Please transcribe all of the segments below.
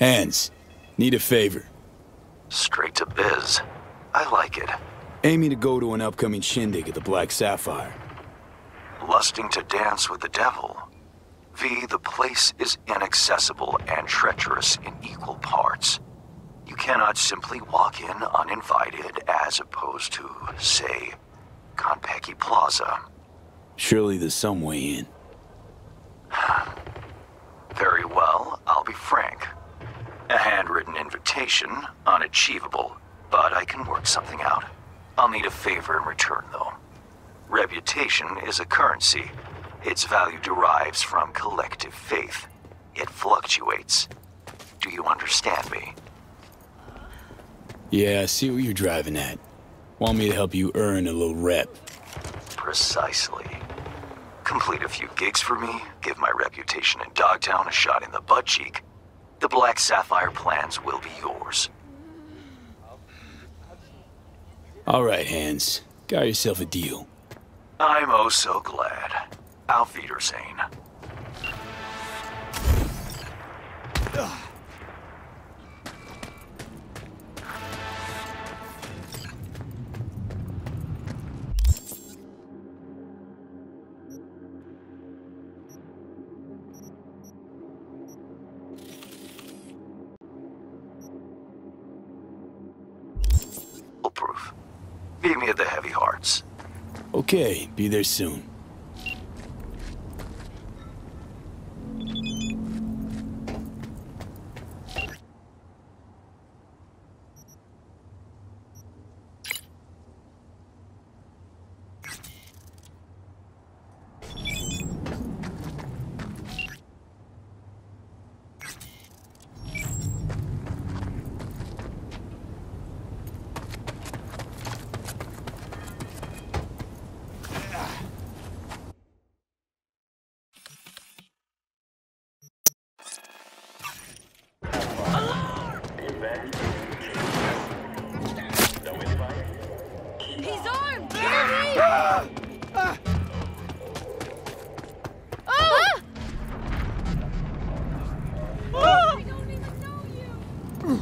Hands, need a favor. Straight to biz. I like it. Aiming to go to an upcoming shindig at the Black Sapphire. Lusting to dance with the devil. V, the place is inaccessible and treacherous in equal parts. You cannot simply walk in uninvited as opposed to, say, Konpeki Plaza. Surely there's some way in. Very well, I'll be frank. A handwritten invitation, unachievable, but I can work something out. I'll need a favor in return, though. Reputation is a currency. Its value derives from collective faith. It fluctuates. Do you understand me? Yeah, I see what you're driving at. Want me to help you earn a little rep. Precisely. Complete a few gigs for me, give my reputation in Dogtown a shot in the butt cheek. The Black Sapphire plans will be yours. All right, Hands. Got yourself a deal. I'm oh so glad. Auf Wiedersehen. Proof. Meet me at the Heavy Hearts. Okay, be there soon. He's armed! Ah! Ah! Oh! Ah! I don't even know you!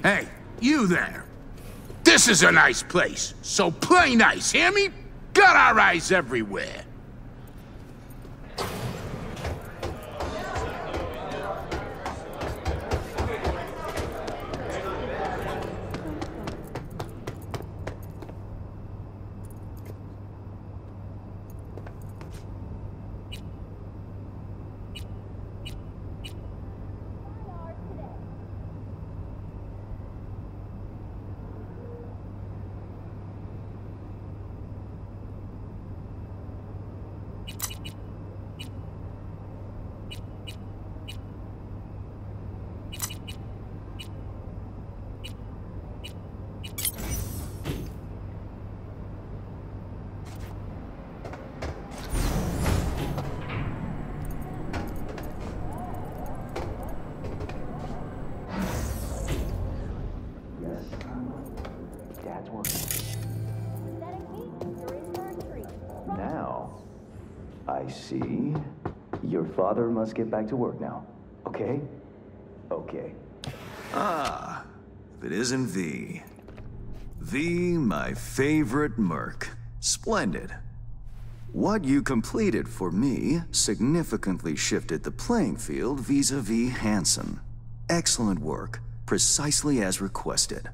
Hey, you there. This is a nice place, so play nice, hear me? Got our eyes everywhere. Now, I see. Your father must get back to work now. Okay? Okay. Ah, if it isn't V. V, my favorite merc. Splendid. What you completed for me significantly shifted the playing field vis-a-vis Hansen. Excellent work, precisely as requested.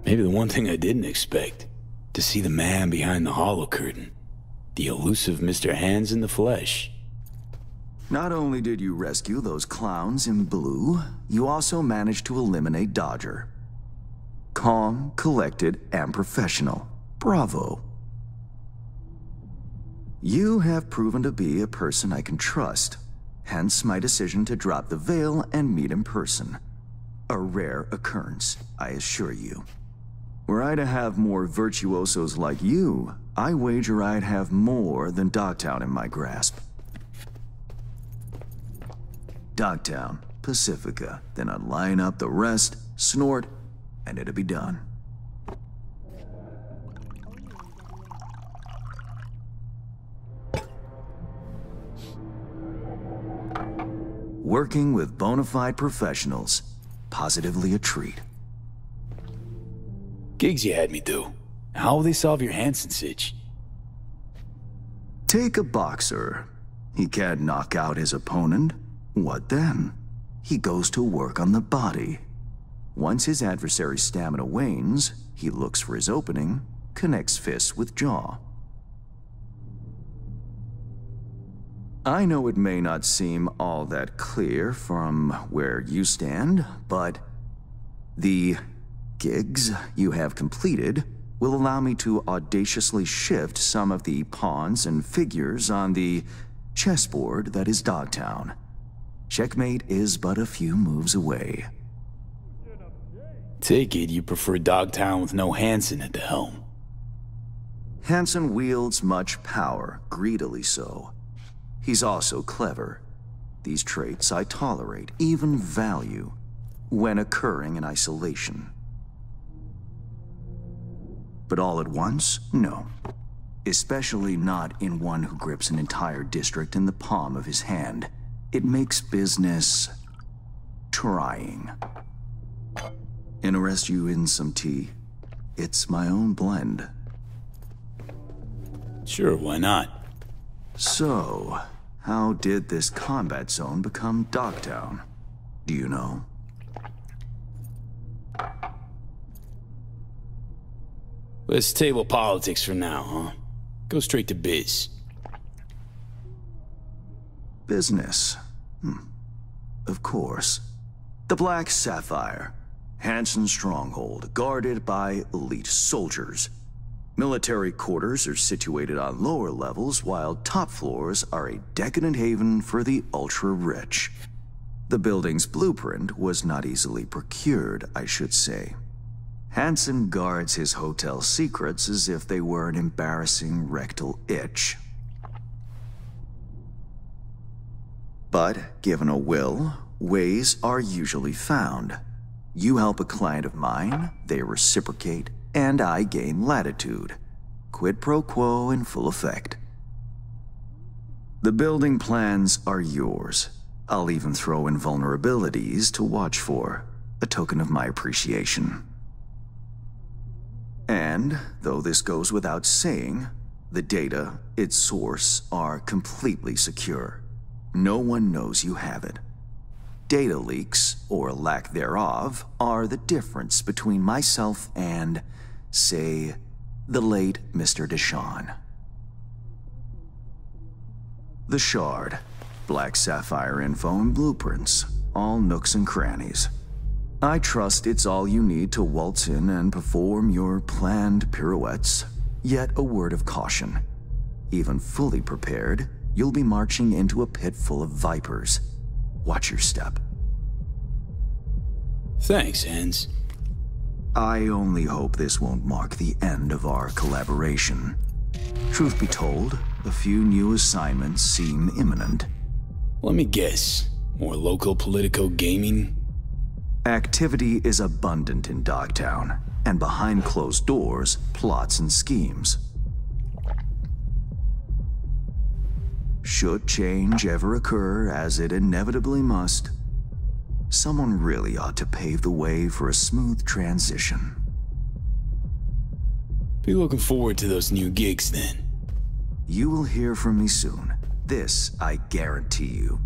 Maybe the one thing I didn't expect. To see the man behind the hollow curtain. The elusive Mr. Hands in the flesh. Not only did you rescue those clowns in blue, you also managed to eliminate Dodger. Calm, collected, and professional. Bravo. You have proven to be a person I can trust. hence my decision to drop the veil and meet in person. A rare occurrence, I assure you. Were I to have more virtuosos like you, I wager I'd have more than Dogtown in my grasp. Dogtown, Pacifica, then I'd line up the rest, snort, and it'd be done. Working with bona fide professionals, positively a treat. Gigs you had me do. How will they solve your Hansen sitch? Take a boxer. He can't knock out his opponent. What then? He goes to work on the body. Once his adversary's stamina wanes, he looks for his opening, connects fists with jaw. I know it may not seem all that clear from where you stand, but the gigs you have completed will allow me to audaciously shift some of the pawns and figures on the chessboard that is Dogtown. Checkmate is but a few moves away. Take it you prefer Dogtown with no Hansen at the helm. Hansen wields much power, greedily so. He's also clever. These traits I tolerate, even value, when occurring in isolation. But all at once? No. Especially not in one who grips an entire district in the palm of his hand. It makes business trying. Interest you in some tea? It's my own blend. Sure, why not? So, how did this combat zone become Dogtown? Do you know? Let's table politics for now, huh? Go straight to biz. Business. Of course. The Black Sapphire. Hansen's stronghold, guarded by elite soldiers. Military quarters are situated on lower levels, while top floors are a decadent haven for the ultra-rich. The building's blueprint was not easily procured, I should say. Hansen guards his hotel secrets as if they were an embarrassing rectal itch. But, given a will, ways are usually found. You help a client of mine, they reciprocate, and I gain latitude. Quid pro quo in full effect. The building plans are yours. I'll even throw in vulnerabilities to watch for, a token of my appreciation. And, though this goes without saying, the data, its source, are completely secure. No one knows you have it. Data leaks, or lack thereof, are the difference between myself and, say, the late Mr. Deshawn. The Shard, Black Sapphire info and blueprints, all nooks and crannies. I trust it's all you need to waltz in and perform your planned pirouettes. Yet a word of caution. Even fully prepared, you'll be marching into a pit full of vipers. Watch your step. Thanks, Hans. I only hope this won't mark the end of our collaboration. Truth be told, a few new assignments seem imminent. Let me guess. More local Politico gaming? Activity is abundant in Dogtown, and behind closed doors, plots and schemes. Should change ever occur, as it inevitably must, someone really ought to pave the way for a smooth transition. Be looking forward to those new gigs then. You will hear from me soon. This I guarantee you.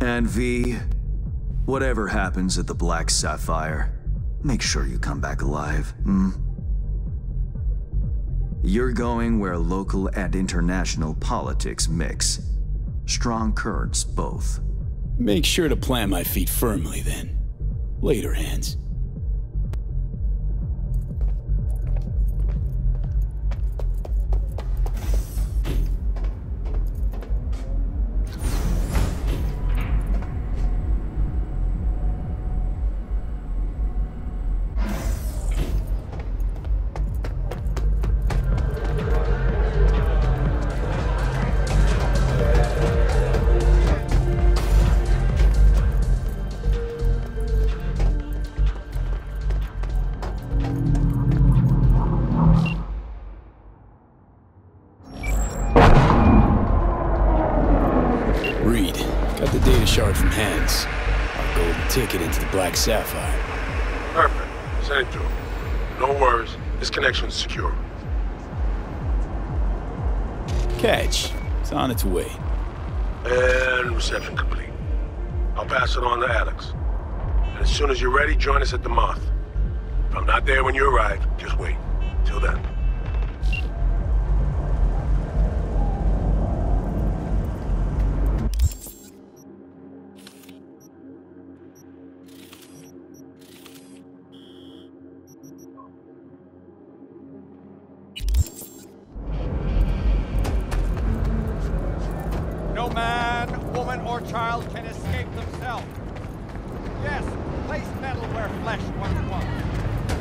And V, whatever happens at the Black Sapphire, make sure you come back alive, You're going where local and international politics mix. Strong currents, both. Make sure to plant my feet firmly then. Later, Hans. Reed, got the data shard from Hans. Our golden ticket into the Black Sapphire. Perfect. Send it to him. No worries. This connection's secure. Catch. It's on its way. And reception complete. I'll pass it on to Alex. And as soon as you're ready, join us at the Moth. If I'm not there when you arrive, just wait. Till then. No man, woman, or child can escape themselves. Yes, place metal where flesh once was.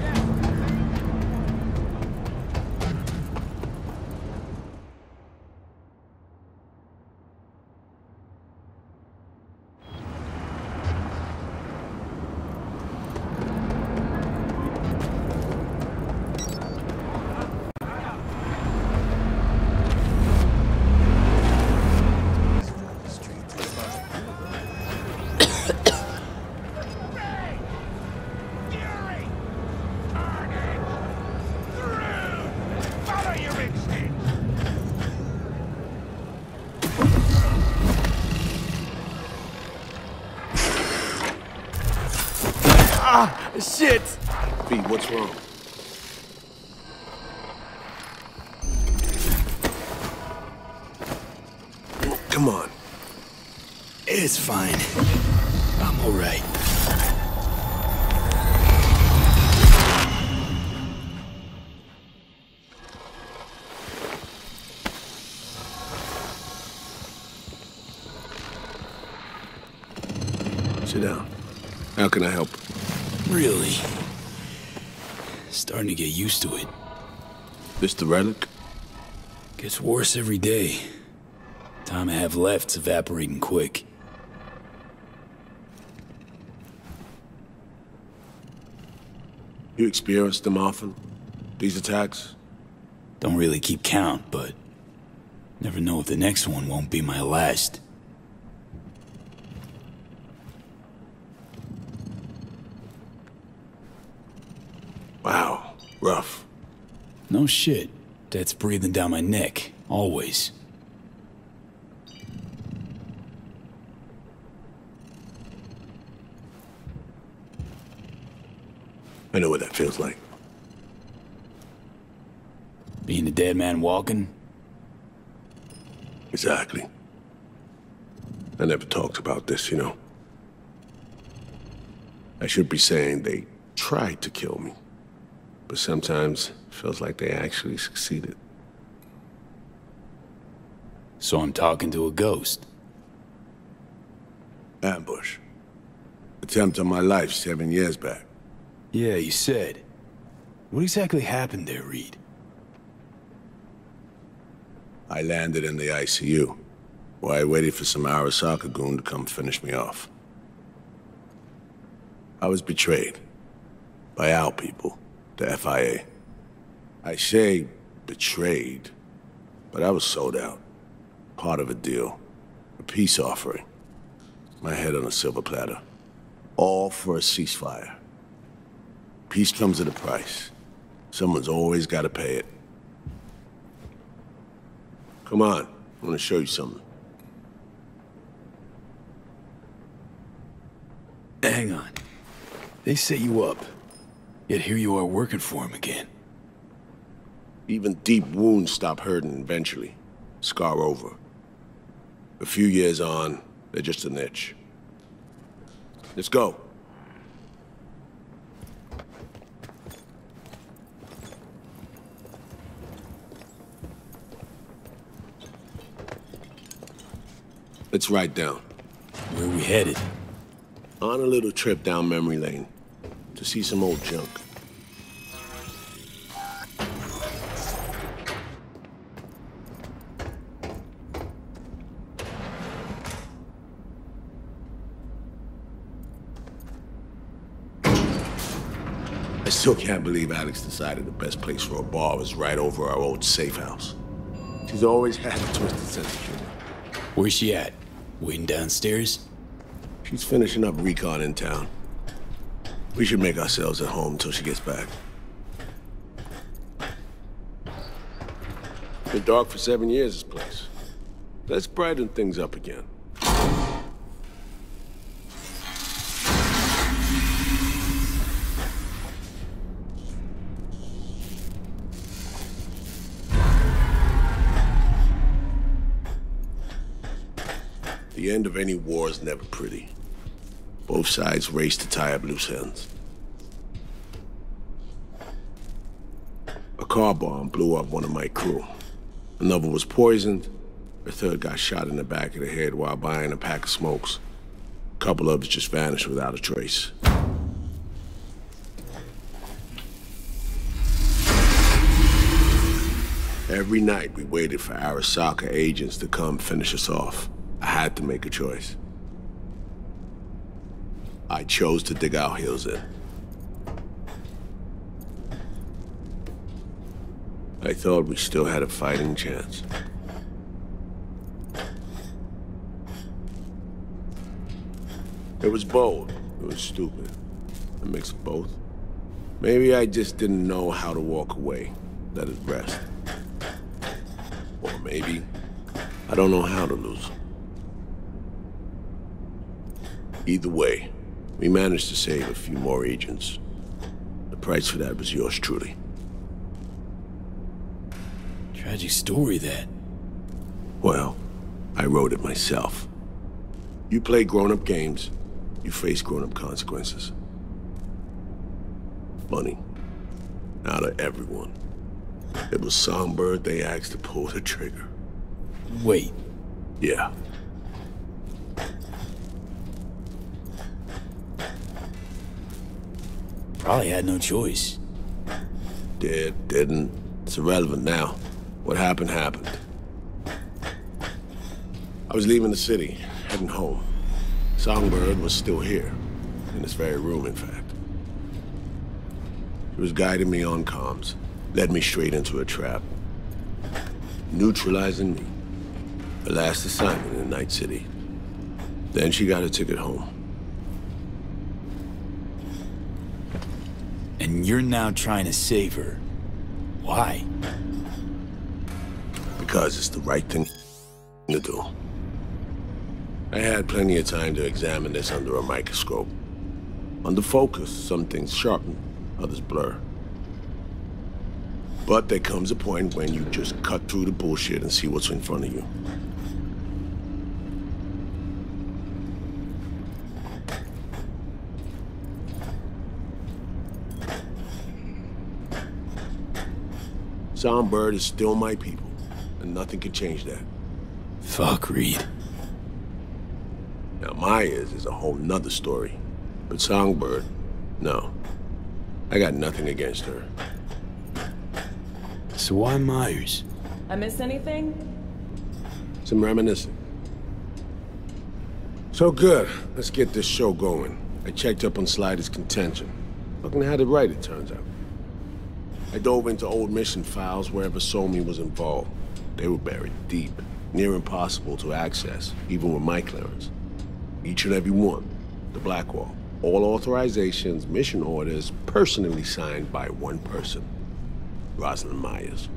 Yes. Shit! B, what's wrong? Come on. It's fine. I'm alright. Sit down. How can I help? Really? Starting to get used to it. This the relic? Gets worse every day. Time I have left's evaporating quick. You experience them often? These attacks? Don't really keep count, but never know if the next one won't be my last. Wow, rough. No shit. Death's breathing down my neck, always. I know what that feels like. Being a dead man walking? Exactly. I never talked about this, you know. I should be saying they tried to kill me. But sometimes it feels like they actually succeeded. So I'm talking to a ghost. Ambush. Attempt on my life 7 years back. Yeah, you said. What exactly happened there, Reed? I landed in the ICU, where I waited for some Arasaka goon to come finish me off. I was betrayed. By our people, the FIA. I say betrayed, but I was sold out. Part of a deal. A peace offering. My head on a silver platter. All for a ceasefire. Peace comes at a price. Someone's always got to pay it. Come on, I want to show you something. Hang on. They set you up, yet here you are working for him again. Even deep wounds stop hurting eventually. Scar over. A few years on, they're just an itch. Let's go. Let's ride down. Where are we headed? On a little trip down memory lane to see some old junk. I still can't believe Alex decided the best place for a bar was right over our old safe house. She's always had a twisted sense of humor. Where's she at? Waiting downstairs? She's finishing up recon in town. We should make ourselves at home until she gets back. Been dark for 7 years, this place. Let's brighten things up again. The end of any war is never pretty. Both sides race to tie up loose ends. A car bomb blew up one of my crew. Another was poisoned. A third got shot in the back of the head while buying a pack of smokes. A couple others just vanished without a trace. Every night we waited for Arasaka agents to come finish us off. I had to make a choice. I chose to dig our heels in. I thought we still had a fighting chance. It was bold. It was stupid. A mix of both. Maybe I just didn't know how to walk away. Let it rest. Or maybe I don't know how to lose. Either way, we managed to save a few more agents. The price for that was yours truly. Tragic story, that. Well, I wrote it myself. You play grown-up games, you face grown-up consequences. Funny. Out of everyone, it was Songbird they asked to pull the trigger. Wait. Yeah. Probably had no choice. Didn't. It's irrelevant now. What happened, happened. I was leaving the city, heading home. Songbird was still here. In this very room, in fact. She was guiding me on comms. Led me straight into a trap. Neutralizing me. Her last assignment in Night City. Then she got a ticket home. And you're now trying to save her. Why? Because it's the right thing to do. I had plenty of time to examine this under a microscope. Under focus, some things sharpen, others blur. But there comes a point when you just cut through the bullshit and see what's in front of you. Songbird is still my people, and nothing can change that. Fuck, Reed. Now, Myers is a whole nother story. But Songbird, no. I got nothing against her. So why Myers? I miss anything? Some reminiscing. So good. Let's get this show going. I checked up on Slider's contention. Fucking had it right, it turns out. I dove into old mission files wherever Somi was involved. They were buried deep, near impossible to access, even with my clearance. Each and every one, the Blackwall. All authorizations, mission orders, personally signed by one person. Rosalind Myers.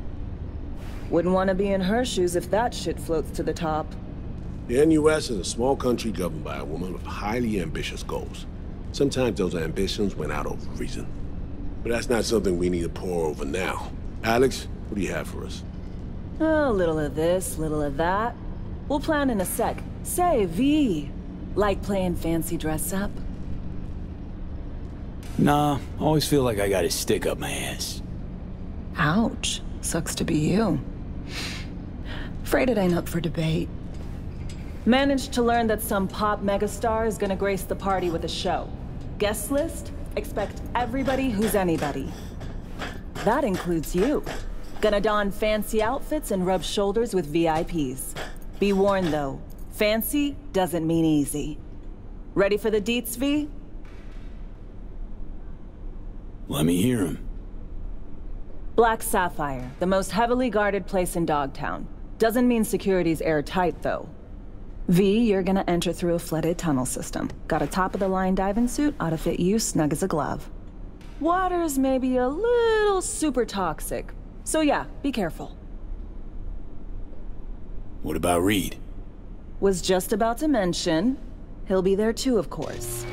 Wouldn't want to be in her shoes if that shit floats to the top. The NUS is a small country governed by a woman with highly ambitious goals. Sometimes those ambitions went out over reason. But that's not something we need to pour over now. Alex, what do you have for us? A little of this, little of that. We'll plan in a sec. Say, V. Like playing fancy dress up? Nah, always feel like I got a stick up my ass. Ouch. Sucks to be you. Afraid it ain't up for debate. Managed to learn that some pop megastar is gonna grace the party with a show. Guest list? Expect everybody who's anybody. That includes you. Gonna don fancy outfits and rub shoulders with VIPs. Be warned though, fancy doesn't mean easy. Ready for the deets, V? Let me hear him. Black Sapphire, the most heavily guarded place in Dogtown. Doesn't mean security's airtight though. V, you're gonna enter through a flooded tunnel system. Got a top-of-the-line diving suit, ought to fit you snug as a glove. Water's maybe a little super toxic, so yeah, be careful. What about Reed? Was just about to mention, he'll be there too, of course.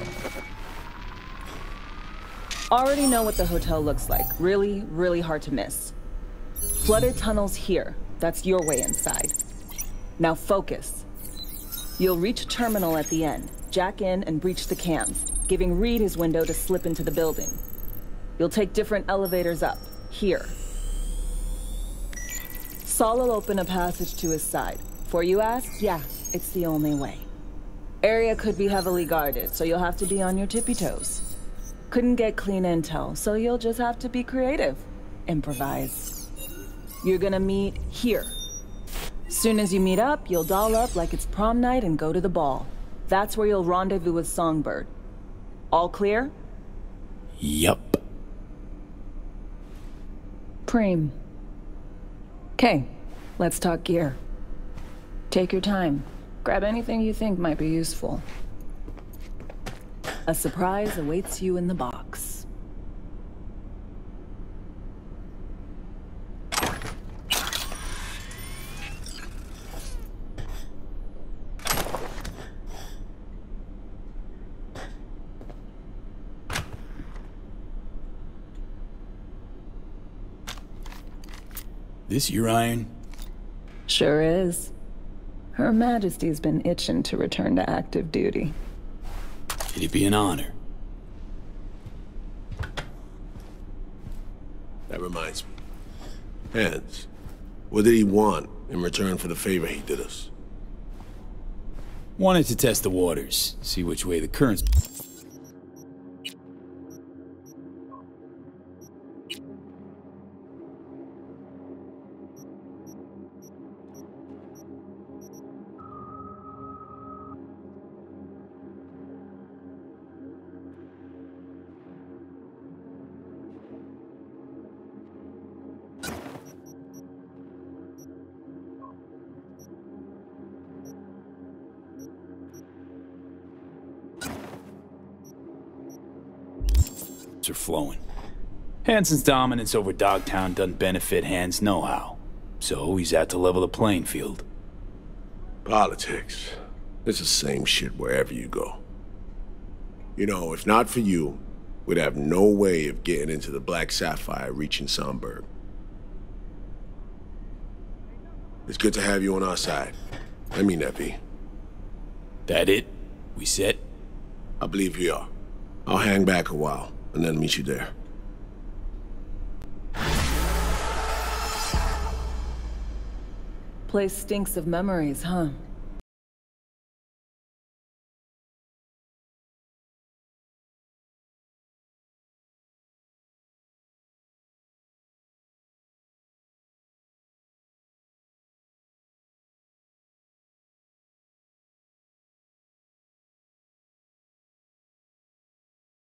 Already know what the hotel looks like. Really, really hard to miss. Flooded tunnels here. That's your way inside. Now focus. You'll reach a terminal at the end, jack in and breach the cams, giving Reed his window to slip into the building. You'll take different elevators up, here. Saul will open a passage to his side. For you ask, yeah, it's the only way. Area could be heavily guarded, so you'll have to be on your tippy toes. Couldn't get clean intel, so you'll just have to be creative. Improvise. You're gonna meet here. Soon as you meet up, you'll doll up like it's prom night and go to the ball. That's where you'll rendezvous with Songbird. All clear? Yup. Preem. Okay, let's talk gear. Take your time. Grab anything you think might be useful. A surprise awaits you in the box. This your iron? Sure is. Her Majesty's been itching to return to active duty. It'd be an honor. That reminds me. Hans, what did he want in return for the favor he did us? Wanted to test the waters, see which way the currents... are flowing. Hansen's dominance over Dogtown doesn't benefit Hans know-how, so he's out to level the playing field. Politics. It's the same shit wherever you go. You know, if not for you, we'd have no way of getting into the Black Sapphire reaching Songbird. It's good to have you on our side. I mean that, V. That it? We set? I believe we are. I'll hang back a while, and then meet you there. Place stinks of memories, huh?